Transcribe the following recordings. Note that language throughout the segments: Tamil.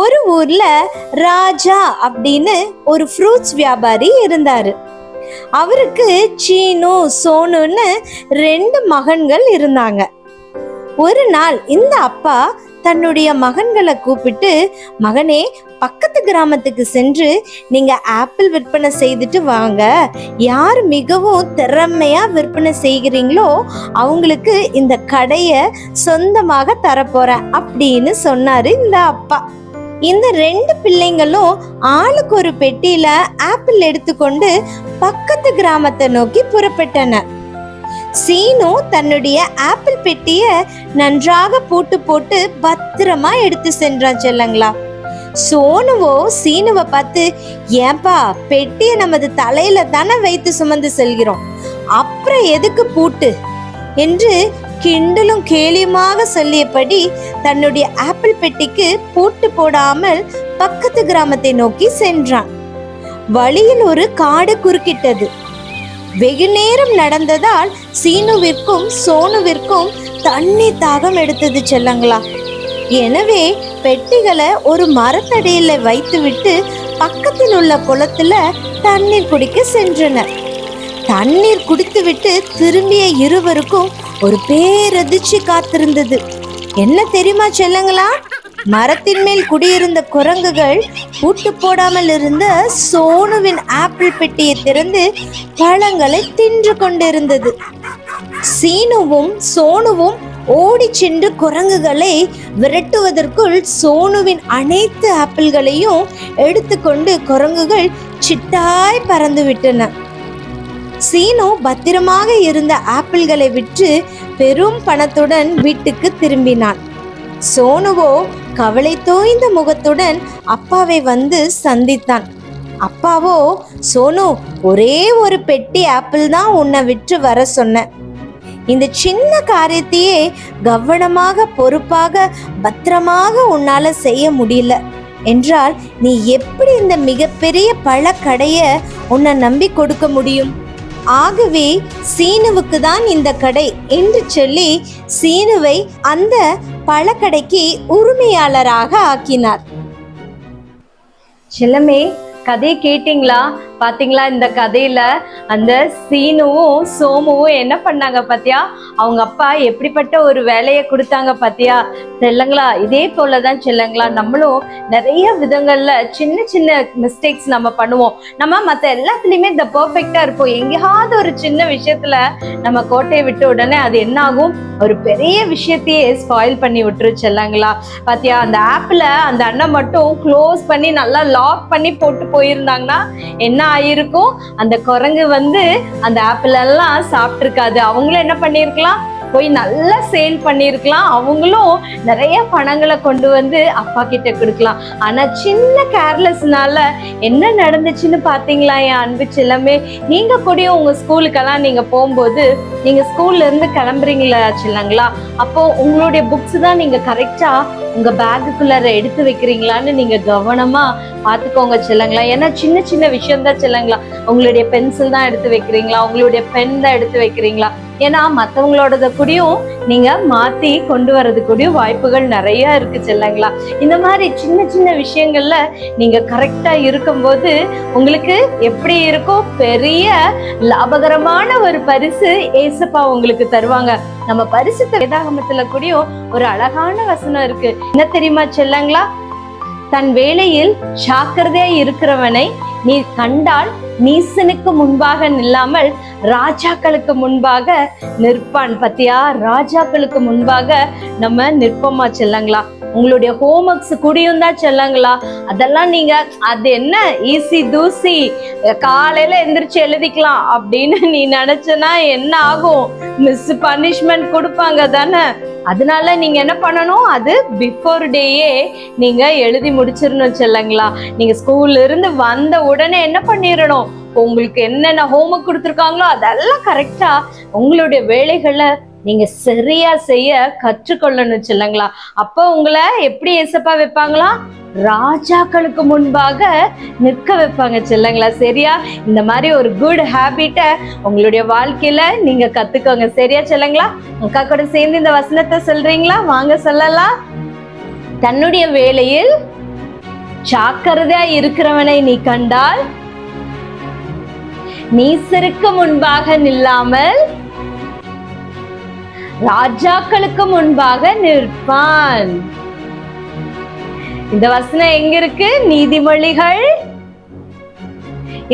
ஒரு ஊர்ல ராஜா அப்படின்னு ஒரு ஃப்ரூட்ஸ் வியாபாரி இருந்தாரு. அவருக்கு சீனு சோனுன்னு 2 மகன்கள் இருந்தாங்க. ஒரு நாள் இந்த அப்பா தன்னுடைய மகன்களை கூப்பிட்டு, மகனே, பக்கத்து கிராமத்துக்கு சென்று நீங்க ஆப்பிள் விற்பனை செய்துட்டு வாங்க. யார் மிகவும் திறமையா விற்பனை செய்கிறீங்களோ அவங்களுக்கு இந்த கடையை சொந்தமாக தரப்போறேன் அப்படின்னு சொன்னாரு இந்த அப்பா. இந்த 2 பிள்ளைங்களும் ஆளுக்கு ஒரு பெட்டியில ஆப்பிள் எடுத்துக்கொண்டு பக்கத்து கிராமத்தை நோக்கி புறப்பட்டன. சீனு தன்னுடைய ஆப்பிள் பெட்டிய நன்றாக பூட்டு போட்டு பத்திரமா எடுத்து சென்றான் செல்லங்களா. சோனுவோ சீனுவை பார்த்து, ஏன்பா, பெட்டிய நமது தலையில தானே வைத்து சுமந்து செல்கிறோம், அப்புறம் எதுக்கு பூட்டு என்று கிண்டலும் கேலியுமாக சொல்லியபடி தன்னுடைய ஆப்பிள் பெட்டிக்கு பூட்டு போடாமல் பக்கத்து கிராமத்தை நோக்கி சென்றான். வழியில் ஒரு காடு குறுக்கிட்டது. வெகு நேரம் நடந்ததால் சீனுவிற்கும் சோனுவிற்கும் தண்ணீர் தாகம் எடுத்தது செல்லங்களா. எனவே பெட்டிகளை ஒரு மரத்தடியில வைத்துவிட்டு பக்கத்தில் உள்ள குளத்துல தண்ணீர் குடிக்க சென்றனர். தண்ணீர் குடித்துவிட்டு திரும்பிய இருவருக்கும் ஒரு பேரதிர்ச்சி காத்திருந்தது. என்ன தெரியுமா செல்லங்களா? மரத்தின் மேல் குடியிருந்த குரங்குகள் பூட்டு போடாமல் இருந்த சோனுவின் ஆப்பிள் பெட்டியை திறந்து பழங்களை தின்று கொண்டிருந்தது. சீனுவும் சோனுவும் ஓடி சென்று குரங்குகளை விரட்டுவதற்குள் சோனுவின் அனைத்து ஆப்பிள்களையும் எடுத்துக்கொண்டு குரங்குகள் சிட்டாய் பறந்து விட்டன. சீனு பத்திரமாக இருந்த ஆப்பிள்களை விற்று பெரும் பணத்துடன் வீட்டுக்கு திரும்பினான். சோனுவோ கவலை தோய்ந்த முகத்துடன் அப்பாவை வந்து சந்தித்தான். அப்பாவோ, சோனு, ஒரே ஒரு பெட்டி ஆப்பிள் தான் உன்னை விற்று வர சொன்ன. இந்த சின்ன காரியத்தையே கவனமாக பொறுப்பாக பத்திரமாக உன்னால செய்ய முடியல என்றால் நீ எப்படி இந்த மிகப்பெரிய பழக்கடைய உன்னை நம்பி கொடுக்க முடியும்? ஆகவே சீனுவுக்கு தான் இந்த கடை என்று சொல்லி சீனுவை அந்த பழக்கடைக்கு உரிமையாளராக ஆக்கினார். செல்லமே, கதையை கேட்டீங்களா? பாத்தீங்களா? இந்த கதையில அந்த சீனுவும் சோமுவும் என்ன பண்ணாங்க பாத்தியா? அவங்க அப்பா எப்படிப்பட்ட ஒரு வேலையை கொடுத்தாங்க பாத்தியா செல்லங்களா? இதே போலதான் செல்லங்களா, நம்மளும் நிறைய விதங்கள்ல சின்ன சின்ன மிஸ்டேக்ஸ் நம்ம பண்ணுவோம். நம்ம மற்ற எல்லாத்துலயுமே இந்த பெர்ஃபெக்டா இருப்போம். எங்கேயாவது ஒரு சின்ன விஷயத்துல நம்ம கோட்டையை விட்டு உடனே அது என்ன ஆகும்? ஒரு பெரிய விஷயத்தையே ஸ்பாயில் பண்ணி விட்டுரு செல்லங்களா. பாத்தியா, அந்த ஆப்ல அந்த அண்ணன் மட்டும் க்ளோஸ் பண்ணி நல்லா லாக் பண்ணி போட்டு போயிருந்தாங்கன்னா என்ன ஆயிருக்கும்? அந்த குரங்கு வந்து அந்த ஆப்பிள் எல்லாம் சாப்பிட்டு இருக்காது. அவங்களும் என்ன பண்ணிருக்கலாம்? போய் நல்லா சேல் பண்ணிருக்கலாம். அவங்களும் நிறைய பணங்களை கொண்டு வந்து அப்பா கிட்ட கொடுக்கலாம். ஆனா சின்ன கேர்லெஸ்னால என்ன நடந்துச்சுன்னு பாத்தீங்களா என் அன்பு செல்லமே? நீங்க கூட உங்க ஸ்கூலுக்கெல்லாம் நீங்க போகும்போது, நீங்க ஸ்கூல்ல இருந்து கிளம்புறீங்களா செல்லங்களா, அப்போ உங்களுடைய புக்ஸ் தான் நீங்க கரெக்டா உங்க பேக்குக்குள்ளார எடுத்து வைக்கிறீங்களான்னு நீங்க கவனமா பாத்துக்கோங்க செல்லங்களா. ஏன்னா சின்ன சின்ன விஷயம் தான் செல்லங்களா. உங்களுடைய பென்சில் தான் எடுத்து வைக்கிறீங்களா, உங்களுடைய பென் தான் எடுத்து வைக்கிறீங்களா? ஏன்னா மற்றவங்களோடத கூடயும் நீங்க மாத்தி கொண்டு வர்றது கூடயும் வாய்ப்புகள் நிறைய இருக்கு செல்லங்களா. இந்த மாதிரி சின்ன சின்ன விஷயங்கள்ல நீங்க கரெக்டா இருக்கும்போது உங்களுக்கு எப்படி இருக்கும்? பெரிய லாபகரமான ஒரு பரிசு ஏசப்பா உங்களுக்கு தருவாங்க. நம்ம பரிசுத்த வேதாகமத்துல கூடயும் ஒரு அழகான வசனம் இருக்கு. என்ன தெரியுமா செல்லங்களா? தன் வேளையில் ஜாக்கிரதையா இருக்கிறவனை நீ கண்டால் நீசனுக்கு முன்பாக நில்லாமல் ராஜாக்களுக்கு முன்பாக நிற்பான். பத்தியா, ராஜாக்களுக்கு முன்பாக நம்ம நிற்போமா செல்லங்களா? உங்களுடைய ஹோம்ஒர்க்ஸ் கூடயும் தான் செல்லங்களா. அதெல்லாம் நீங்க அது என்ன ஈஸி தூசி காலையில எந்திரிச்சு எழுதிக்கலாம் அப்படின்னு நீ நினைச்சனா என்ன ஆகும்? மிஸ் பனிஷ்மெண்ட் கொடுப்பாங்க தானே. அதனால நீங்க என்ன பண்ணணும்? அது பிஃபோர் டேயே நீங்க எழுதி முடிச்சிடணும் செல்லங்களா. நீங்க ஸ்கூல்ல இருந்து வந்த உடனே என்ன பண்ணிடணும்? உங்களுக்கு என்னென்ன ஹோம்ஒர்க் கொடுத்துருக்காங்களோ அதெல்லாம் கரெக்டா உங்களுடைய வேலைகளை நீங்க சரியா செய்ய கற்றுக்கொள்ளணும் செல்லங்களா. அப்போ உங்களை எப்படி ஏசப்பா வைப்பாங்களா? ராஜாக்களுக்கு முன்பாக நிற்க வைப்பாங்க செல்லங்களா. சரியா? இந்த மாதிரி ஒரு குட் ஹேபிட்டை உங்களுடைய வாழ்க்கையில நீங்க கத்துக்கோங்க. சரியா செல்லங்களா? அக்கா கூட சேர்ந்து இந்த வசனத்தை சொல்றீங்களா? வாங்க சொல்லலாம். தன்னுடைய வேலையில் ஜாக்கிரதையா இருக்கிறவனை நீ கண்டால் நீசருக்கு முன்பாக நில்லாமல் ராஜாக்களுக்கு முன்பாக நிற்பான். இந்த வசனம் எங்க இருக்கு? நீதிமொழிகள்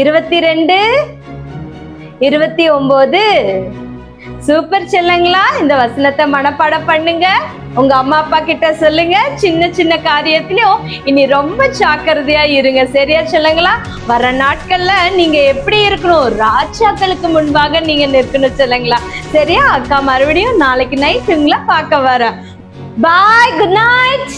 22:29. சூப்பர் செல்லங்களா, இந்த வசனத்தை மனப்பாடம் பண்ணுங்க. உங்க அம்மா அப்பா கிட்ட சொல்லுங்க. சின்ன சின்ன காரியத்திலயும் இனி ரொம்ப ஜாக்கிரதையா இருங்க. சரியா செல்லங்களா? வர நாட்கள்ல நீங்க எப்படி இருக்கணும்? ராஜாக்களுக்கு முன்பாக நீங்க நிற்கணும் செல்லங்களா. சரியா? அக்கா மறுபடியும் நாளைக்கு நைட் உங்களை பார்க்க வரேன். பாய், குட் நைட்.